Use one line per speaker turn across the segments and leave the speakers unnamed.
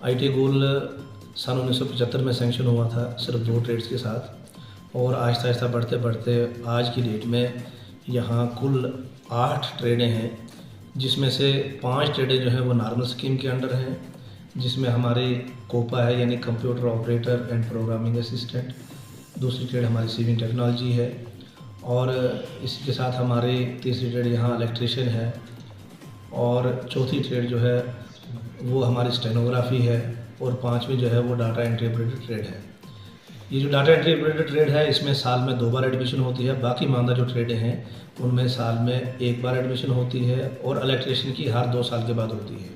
IT गोल सन 1975 में sanction हुआ था सिर्फ 2 ट्रेड्स के साथ, और आहिस्ता आहिस्ता बढ़ते बढ़ते आज की डेट में यहाँ कुल 8 ट्रेडें हैं, जिसमें से 5 ट्रेडें जो हैं वो नॉर्मल स्कीम के अंडर हैं, जिसमें हमारी कोपा है यानी computer operator and programming assistant. दूसरी ट्रेड हमारी सिविल टेक्नोलॉजी है, और इसी के साथ हमारी तीसरी ट्रेड यहाँ इलेक्ट्रीशियन है, और चौथी ट्रेड जो है वो हमारी स्टेनोग्राफी है, और 5वीं जो है वो डाटा एंट्री ऑपरेटर ट्रेड है। ये जो डाटा एंट्री ऑपरेटर ट्रेड है इसमें साल में 2 बार एडमिशन होती है। बाकी मानदा जो ट्रेडें हैं उनमें साल में 1 बार एडमिशन होती है, और इलेक्ट्रीशियन की हर 2 साल के बाद होती है।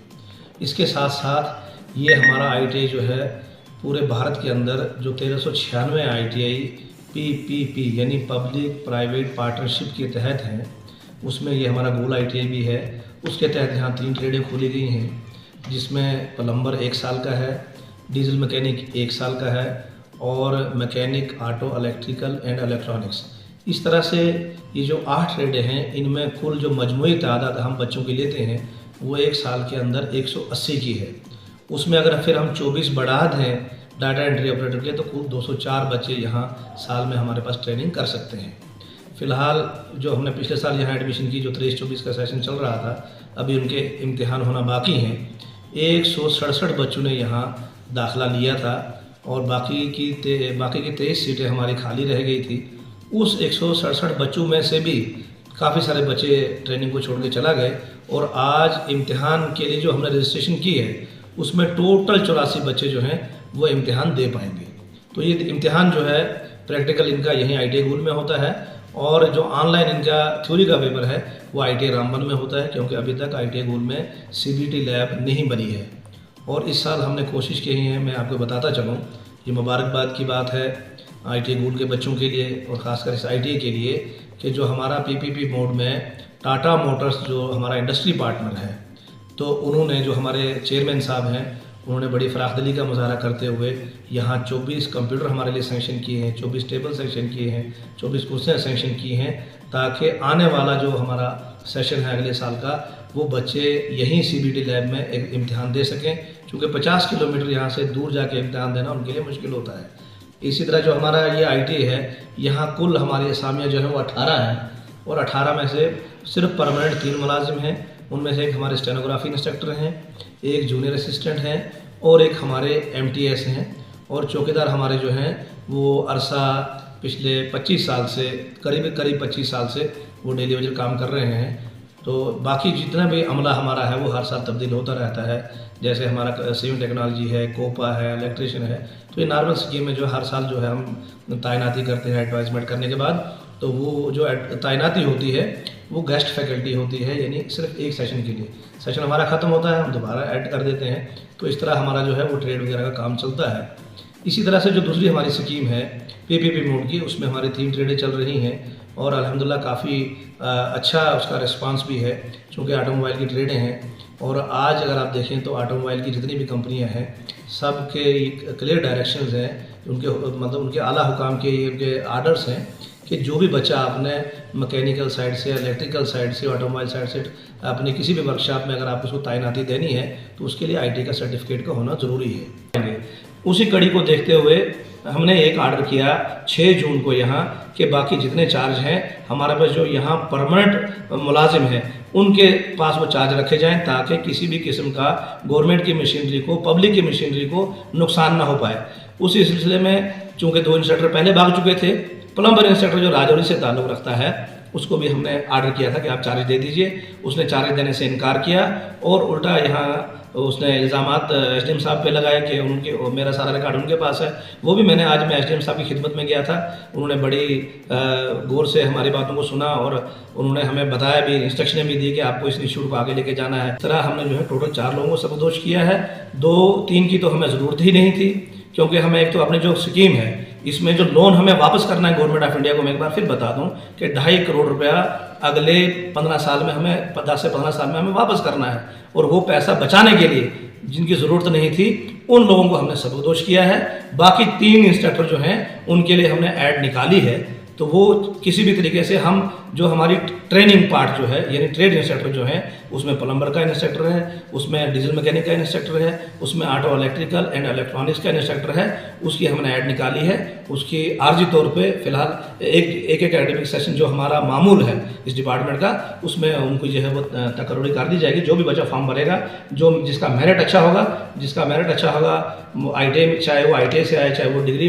इसके साथ साथ ये हमारा ITI जो है पूरे भारत के अंदर जो 1396 ITI PPP यानी पब्लिक प्राइवेट पार्टनरशिप के तहत हैं, उसमें ये हमारा गोल ITI भी है। उसके तहत यहाँ 3 ट्रेडें खोली गई हैं, जिसमें प्लम्बर 1 साल का है, डीजल मैकेनिक 1 साल का है, और mechanic auto electrical and electronics. इस तरह से ये जो 8 ट्रेडें हैं इनमें कुल जो मजमूई तादाद हम बच्चों की लेते हैं वो 1 साल के अंदर 180 की है। उसमें अगर फिर हम 24 बढ़ा दें डाटा एंट्री ऑपरेटर के तो कुल 204 बच्चे यहाँ साल में हमारे पास ट्रेनिंग कर सकते हैं। फ़िलहाल जो हमने पिछले साल यहाँ एडमिशन की जो 23-24 का सेशन चल रहा था, अभी उनके इम्तिहान होना बाकी हैं। 167 बच्चों ने यहाँ दाखिला लिया था, और बाकी की 23 सीटें हमारी खाली रह गई थी। उस 167 बच्चों में से भी काफ़ी सारे बच्चे ट्रेनिंग को छोड़ के चला गए, और आज इम्तिहान के लिए जो हमने रजिस्ट्रेशन की है उसमें टोटल 84 बच्चे जो हैं वो इम्तिहान दे पाएंगे। तो ये इम्तिहान जो है प्रैक्टिकल इनका यहीं ITI गोल में होता है, और जो ऑनलाइन इनका थ्योरी का पेपर है वो ITI रामबन में होता है, क्योंकि अभी तक ITI गोल में CBT लैब नहीं बनी है। और इस साल हमने कोशिश की है, मैं आपको बताता चलूँ, ये मुबारकबाद की बात है ITI गोल के बच्चों के लिए, और ख़ासकर इस ITI के लिए, कि जो हमारा PPP मोड में टाटा मोटर्स जो हमारा इंडस्ट्री पार्टनर है, तो उन्होंने जो हमारे चेयरमैन साहब हैं उन्होंने बड़ी फराखदिली का मुजाहरा करते हुए यहाँ 24 कंप्यूटर हमारे लिए सैंक्शन किए हैं, 24 टेबल सैंक्शन किए हैं, 24 कुर्सियाँ सैंक्शन की हैं, ताकि आने वाला जो हमारा सेशन है अगले साल का वो बच्चे यहीं CBT लैब में एक इम्तिहान दे सकें, क्योंकि 50 किलोमीटर यहाँ से दूर जाके इम्तिहान देना उनके लिए मुश्किल होता है। इसी तरह जो हमारा ये ITI है, यहाँ कुल हमारी असामियाँ जो है वो 18 हैं, और 18 में से सिर्फ परमानेंट 3 मुलाजिम हैं। उनमें से एक हमारे स्टेनोग्राफी इंस्ट्रक्टर हैं, एक जूनियर असिस्टेंट हैं, और एक हमारे MTS हैं, और चौकीदार हमारे जो हैं वो अरसा पिछले 25 साल से करीब 25 साल से वो डेली वेजर काम कर रहे हैं। तो बाकी जितना भी अमला हमारा है वो हर साल तब्दील होता रहता है, जैसे हमारा सिविल टेक्नोलॉजी है, कोपा है, इलेक्ट्रीशियन है। तो ये नॉर्मल स्कीम में जो हर साल जो है हम तैनाती करते हैं एडवाइजमेंट करने के बाद, तो वो जो तैनाती होती है वो गेस्ट फैकल्टी होती है, यानी सिर्फ एक सेशन के लिए। सेशन हमारा ख़त्म होता है, हम दोबारा ऐड कर देते हैं। तो इस तरह हमारा जो है वो ट्रेड वगैरह का काम चलता है। इसी तरह से जो दूसरी हमारी स्कीम है PPP मोड की, उसमें हमारी 3 ट्रेडें चल रही हैं, और अल्हम्दुलिल्लाह काफ़ी अच्छा उसका रिस्पांस भी है, चूँकि ऑटोमोबाइल की ट्रेडें हैं। और आज अगर आप देखें तो ऑटोमोबाइल की जितनी भी कंपनियां हैं सब के क्लियर डायरेक्शंस हैं, उनके मतलब उनके आला हुकाम के उनके आर्डर्स हैं कि जो भी बच्चा आपने मैकेनिकल साइड से, इलेक्ट्रिकल साइड से, ऑटोमोबाइल साइड से अपनी किसी भी वर्कशॉप में अगर आप उसको तैनाती देनी है तो उसके लिए ITI का सर्टिफिकेट का होना ज़रूरी है। उसी कड़ी को देखते हुए हमने एक आर्डर किया 6 जून को यहाँ कि बाकी जितने चार्ज हैं हमारे पास जो यहाँ परमानेंट मुलाजिम हैं उनके पास वो चार्ज रखे जाएं, ताकि किसी भी किस्म का गवर्नमेंट की मशीनरी को, पब्लिक की मशीनरी को नुकसान ना हो पाए। उसी सिलसिले में चूँकि 2 इंस्ट्रक्टर पहले भाग चुके थे, प्लम्बर इंस्ट्रक्टर जो राजौरी से ताल्लुक़ रखता है उसको भी हमने आर्डर किया था कि आप चार्ज दे दीजिए। उसने चार्ज देने से इनकार किया, और उल्टा यहाँ उसने इल्ज़ामात SDM साहब पे लगाए कि उनके मेरा सारा रिकॉर्ड उनके पास है। वो भी मैं SDM साहब की खिदमत में गया था, उन्होंने बड़ी गौर से हमारी बातों को सुना, और उन्होंने हमें बताया भी, इंस्ट्रक्शनें भी दी कि आपको इस इशू को आगे लेके जाना है। इस तरह हमने जो है टोटल 4 लोगों को सबकदोश किया है। 2-3 की तो हमें ज़रूरत ही नहीं थी, क्योंकि हमें एक तो अपनी जो स्कीम है इसमें जो लोन हमें वापस करना है गवर्नमेंट ऑफ इंडिया को, मैं एक बार फिर बता दूं कि 2.5 करोड़ रुपया अगले 15 साल में हमें 10 से 15 साल में हमें वापस करना है, और वो पैसा बचाने के लिए जिनकी ज़रूरत नहीं थी उन लोगों को हमने सबकदोश किया है। बाकी 3 इंस्ट्रक्टर जो हैं उनके लिए हमने ऐड निकाली है, तो वो किसी भी तरीके से हम जो हमारी ट्रेनिंग पार्ट जो है यानी ट्रेड इंस्ट्रक्टर जो है उसमें प्लम्बर का इंस्ट्रक्टर है, उसमें डीजल मैकेनिक का इंस्ट्रक्टर है, उसमें ऑटो इलेक्ट्रिकल एंड इलेक्ट्रॉनिक्स का इंस्ट्रक्टर है। उसकी हमने ऐड निकाली है। उसकी आर्जी तौर पे फिलहाल एक एकेडमिक सेशन जो हमारा मामूल है इस डिपार्टमेंट का, उसमें उनको जो है वो तकर्री कर दी जाएगी। जो भी बच्चा फॉर्म भरेगा, जो जिसका मेरिट अच्छा होगा, ITI, चाहे वो ITI से आए, चाहे वो डिग्री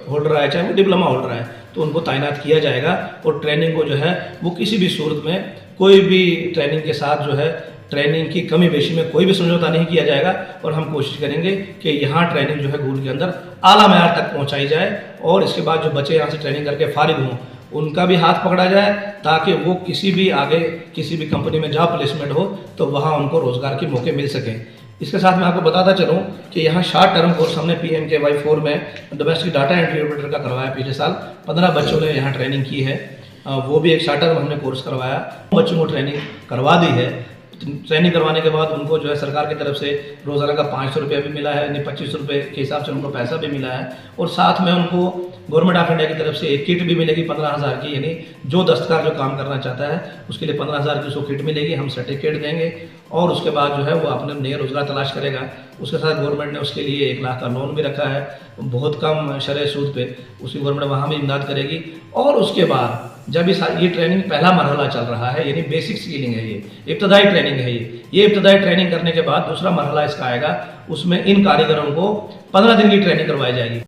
होल्डर आए, चाहे वो डिप्लोमा होल्डर आए, तो उनको तैनात किया जाएगा। और ट्रेनिंग को जो है वो किसी भी सूरत में कोई भी ट्रेनिंग के साथ जो है ट्रेनिंग की कमी बेशी में कोई भी समझौता नहीं किया जाएगा। और हम कोशिश करेंगे कि यहाँ ट्रेनिंग जो है गुल के अंदर आला मयार तक पहुँचाई जाए। और इसके बाद जो बच्चे यहाँ से ट्रेनिंग करके फारिग हों उनका भी हाथ पकड़ा जाए, ताकि वो किसी भी कंपनी में जहाँ प्लेसमेंट हो तो वहाँ उनको रोज़गार के मौके मिल सकें। इसके साथ मैं आपको बताता चलूँ कि यहाँ शॉर्ट टर्म कोर्स हमने PMKY4 में डोमेस्टिक डाटा एंट्री ऑपरेटर का करवाया। पिछले साल 15 बच्चों ने यहाँ ट्रेनिंग की है। वो भी एक शॉर्ट टर्म हमने कोर्स करवाया, बच्चों को ट्रेनिंग करवा दी है। ट्रेनिंग करवाने के बाद उनको जो है सरकार की तरफ से रोज़ाना का 500 रुपया भी मिला है, यानी 2500 रुपये के हिसाब से उनको पैसा भी मिला है। और साथ में उनको गवर्नमेंट ऑफ इंडिया की तरफ से एक किट भी मिलेगी 15,000 की, यानी जो दस्तकार जो काम करना चाहता है उसके लिए 15,000 की उसको किट मिलेगी। हम सर्टिफिकेट देंगे और उसके बाद जो है वो अपने नए रोज़गार तलाश करेगा। उसके साथ गवर्नमेंट ने उसके लिए 1 लाख का लोन भी रखा है, बहुत कम शरह सूद पे उसकी गवर्नमेंट वहाँ भी इमदाद करेगी। और उसके बाद जब ये ट्रेनिंग पहला मरहला चल रहा है, यानी बेसिक स्किलिंग है, ये इब्तदाई ट्रेनिंग है। ये इब्तदाई ट्रेनिंग करने के बाद दूसरा मरहला इसका आएगा, उसमें इन कारीगरों को 15 दिन की ट्रेनिंग करवाई जाएगी।